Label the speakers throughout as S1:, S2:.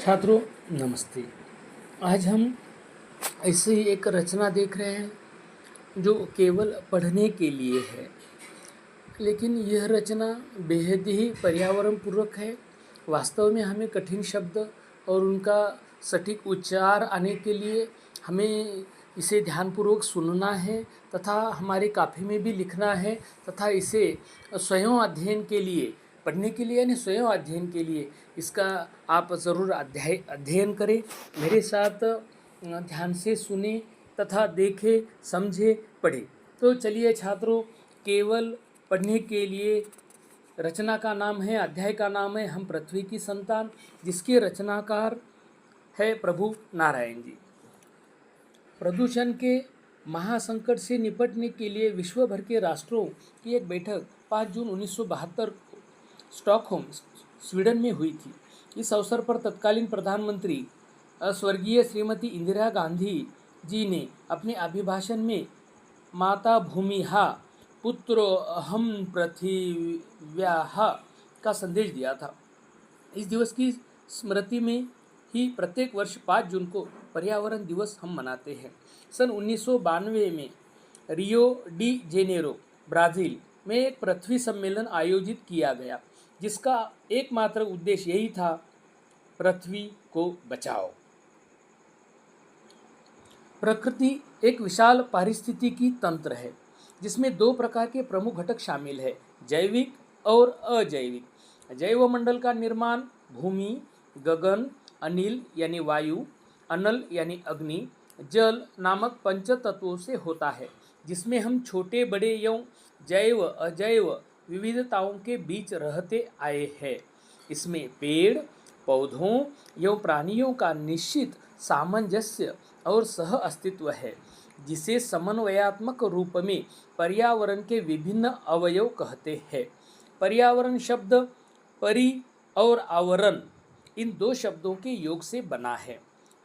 S1: छात्रों नमस्ते। आज हम ऐसे ही एक रचना देख रहे हैं जो केवल पढ़ने के लिए है, लेकिन यह रचना बेहद ही पर्यावरण पूर्वक है। वास्तव में हमें कठिन शब्द और उनका सटीक उच्चार आने के लिए हमें इसे ध्यानपूर्वक सुनना है तथा हमारे काफ़ी में भी लिखना है तथा इसे स्वयं अध्ययन के लिए, पढ़ने के लिए यानी स्वयं अध्ययन के लिए इसका आप ज़रूर अध्ययन करें। मेरे साथ ध्यान से सुने तथा देखें, समझे, पढ़े। तो चलिए छात्रों, केवल पढ़ने के लिए रचना का नाम है, अध्याय का नाम है हम पृथ्वी की संतान, जिसके रचनाकार है प्रभु नारायण जी। प्रदूषण के महासंकट से निपटने के लिए विश्व भर के राष्ट्रों की एक बैठक 5 जून 1972 को स्टॉकहोम स्वीडन में हुई थी। इस अवसर पर तत्कालीन प्रधानमंत्री स्वर्गीय श्रीमती इंदिरा गांधी जी ने अपने अभिभाषण में माता भूमिः पुत्रो अहम पृथिव्याः का संदेश दिया था। इस दिवस की स्मृति में ही प्रत्येक वर्ष 5 जून को पर्यावरण दिवस हम मनाते हैं। सन 1992 में रियो डी जेनेरो ब्राज़ील में एक पृथ्वी सम्मेलन आयोजित किया गया, जिसका एकमात्र उद्देश्य यही था, पृथ्वी को बचाओ। प्रकृति एक विशाल पारिस्थितिकी तंत्र है जिसमें दो प्रकार के प्रमुख घटक शामिल है, जैविक और अजैविक। जैवमंडल का निर्माण भूमि, गगन, अनिल यानी वायु, अनल यानी अग्नि, जल नामक पंच तत्वों से होता है, जिसमें हम छोटे बड़े एवं जैव अजैव विविधताओं के बीच रहते आए हैं। इसमें पेड़ पौधों एवं प्राणियों का निश्चित सामंजस्य और सह अस्तित्व है, जिसे समन्वयात्मक रूप में पर्यावरण के विभिन्न अवयव कहते हैं। पर्यावरण शब्द परि और आवरण इन दो शब्दों के योग से बना है।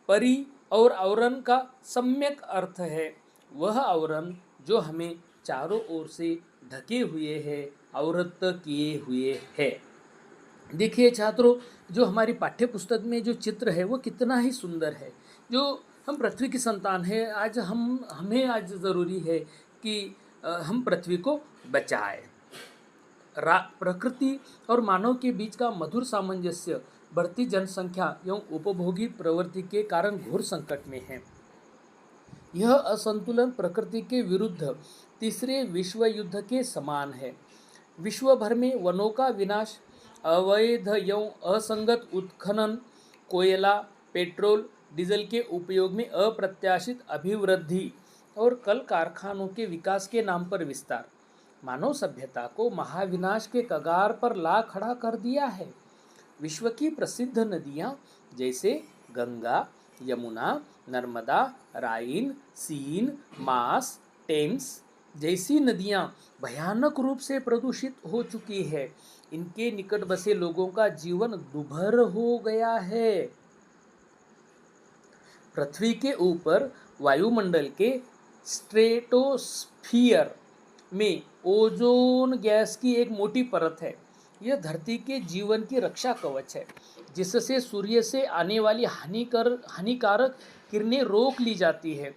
S1: परि और आवरण का सम्यक अर्थ है वह आवरण जो हमें चारों ओर से ढके हुए है, आवृत किए हुए है। देखिए छात्रों, जो हमारी पाठ्य पुस्तक में जो चित्र है वो कितना ही सुंदर है। जो हम पृथ्वी की संतान है, आज हमें आज ज़रूरी है कि हम पृथ्वी को बचाएं। प्रकृति और मानव के बीच का मधुर सामंजस्य बढ़ती जनसंख्या एवं उपभोगी प्रवृत्ति के कारण घोर संकट में है। यह असंतुलन प्रकृति के विरुद्ध तीसरे विश्व युद्ध के समान है। विश्व भर में वनों का विनाश, अवैध एवं असंगत उत्खनन, कोयला, पेट्रोल, डीजल के उपयोग में अप्रत्याशित अभिवृद्धि और कल कारखानों के विकास के नाम पर विस्तार मानव सभ्यता को महाविनाश के कगार पर ला खड़ा कर दिया है। विश्व की प्रसिद्ध नदियाँ जैसे गंगा, यमुना, नर्मदा, राइन, सीन, मास, टेम्स जैसी नदियाँ भयानक रूप से प्रदूषित हो चुकी है। इनके निकट बसे लोगों का जीवन दुभर हो गया है। पृथ्वी के ऊपर वायुमंडल के स्ट्रेटोस्फियर में ओजोन गैस की एक मोटी परत है। यह धरती के जीवन की रक्षा कवच है, जिससे सूर्य से आने वाली हानिकारक किरणें रोक ली जाती है।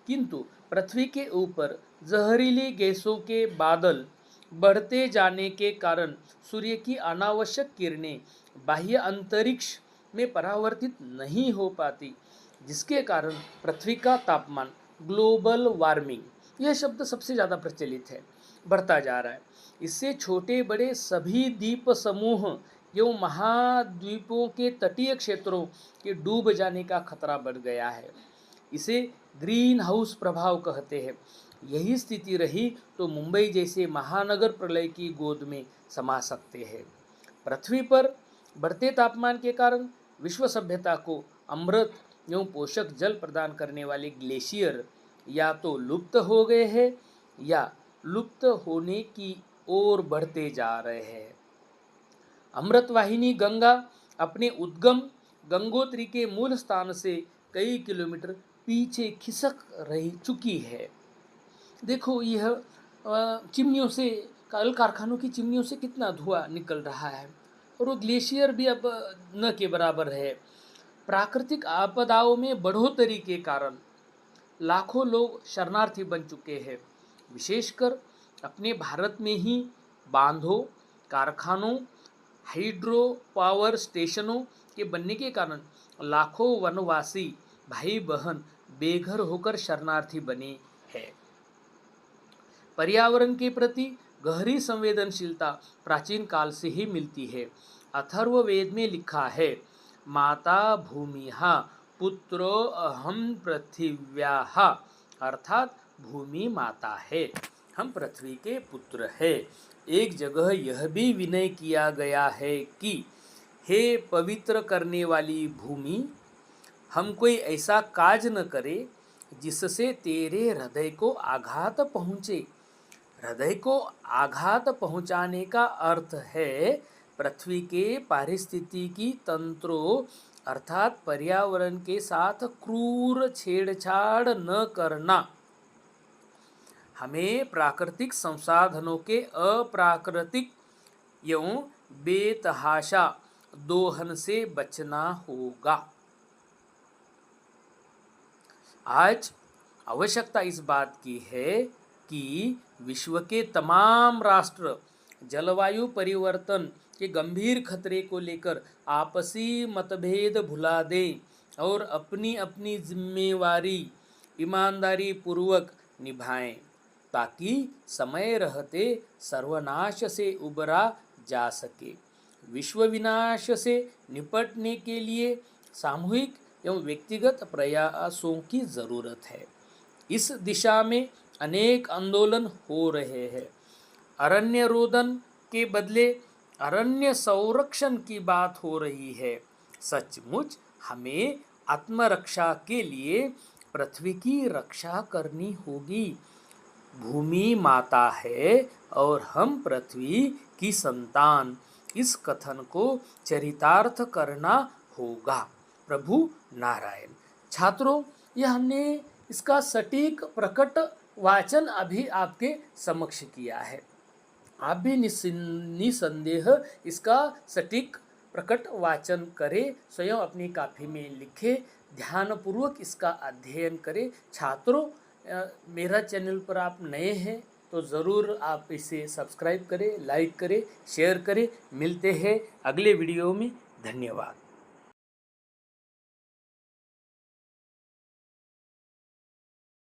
S1: किंतु पृथ्वी के ऊपर जहरीली गैसों के बादल बढ़ते जाने के कारण सूर्य की अनावश्यक किरणें बाह्य अंतरिक्ष में परावर्तित नहीं हो पाती, जिसके कारण पृथ्वी का तापमान, ग्लोबल वार्मिंग, यह शब्द सबसे ज़्यादा प्रचलित है, बढ़ता जा रहा है। इससे छोटे बड़े सभी द्वीप समूह एवं महाद्वीपों के तटीय क्षेत्रों के डूब जाने का खतरा बढ़ गया है। इसे ग्रीन हाउस प्रभाव कहते हैं। यही स्थिति रही तो मुंबई जैसे महानगर प्रलय की गोद में समा सकते हैं। पृथ्वी पर बढ़ते तापमान के कारण विश्व सभ्यता को अमृत एवं पोषक जल प्रदान करने वाले ग्लेशियर या तो लुप्त हो गए हैं या लुप्त होने की ओर बढ़ते जा रहे हैं। अमृतवाहिनी गंगा अपने उद्गम गंगोत्री के मूल स्थान से कई किलोमीटर पीछे खिसक रही चुकी है। देखो, यह चिमनियों से, कल कारखानों की चिमनियों से कितना धुआं निकल रहा है, और वो ग्लेशियर भी अब न के बराबर है। प्राकृतिक आपदाओं में बढ़ोतरी के कारण लाखों लोग शरणार्थी बन चुके हैं। विशेषकर अपने भारत में ही बांधों, कारखानों, हाइड्रो पावर स्टेशनों के बनने के कारण लाखों वनवासी भाई बहन बेघर होकर शरणार्थी बने हैं। पर्यावरण के प्रति गहरी संवेदनशीलता प्राचीन काल से ही मिलती है। अथर्ववेद में लिखा है, माता भूमिः पुत्रो अहम पृथिव्याः, अर्थात भूमि माता है, हम पृथ्वी के पुत्र है। एक जगह यह भी विनय किया गया है कि हे पवित्र करने वाली भूमि, हम कोई ऐसा काज न करे जिससे तेरे हृदय को आघात पहुँचे। हृदय को आघात पहुँचाने का अर्थ है पृथ्वी के पारिस्थितिकी तंत्रों अर्थात पर्यावरण के साथ क्रूर छेड़छाड़ न करना। हमें प्राकृतिक संसाधनों के अप्राकृतिक एवं बेतहाशा दोहन से बचना होगा। आज आवश्यकता इस बात की है कि विश्व के तमाम राष्ट्र जलवायु परिवर्तन के गंभीर खतरे को लेकर आपसी मतभेद भुला दें और अपनी अपनी जिम्मेवारी ईमानदारी पूर्वक निभाएं, ताकि समय रहते सर्वनाश से उबरा जा सके। विश्व विनाश से निपटने के लिए सामूहिक एवं व्यक्तिगत प्रयासों की ज़रूरत है। इस दिशा में अनेक आंदोलन हो रहे हैं। अरण्य रोदन के बदले अरण्य संरक्षण की बात हो रही है। सचमुच हमें आत्मरक्षा के लिए पृथ्वी की रक्षा करनी होगी। भूमि माता है और हम पृथ्वी की संतान, इस कथन को चरितार्थ करना होगा। प्रभु नारायण। छात्रों, यह हमने इसका सटीक प्रकट वाचन अभी आपके समक्ष किया है। आप भी निसंदेह इसका सटीक प्रकट वाचन करें, स्वयं अपनी कॉपी में लिखें, ध्यानपूर्वक इसका अध्ययन करें। छात्रों, मेरा चैनल पर आप नए हैं तो ज़रूर आप इसे सब्सक्राइब करें, लाइक करें, शेयर करें। मिलते हैं अगले वीडियो में। धन्यवाद।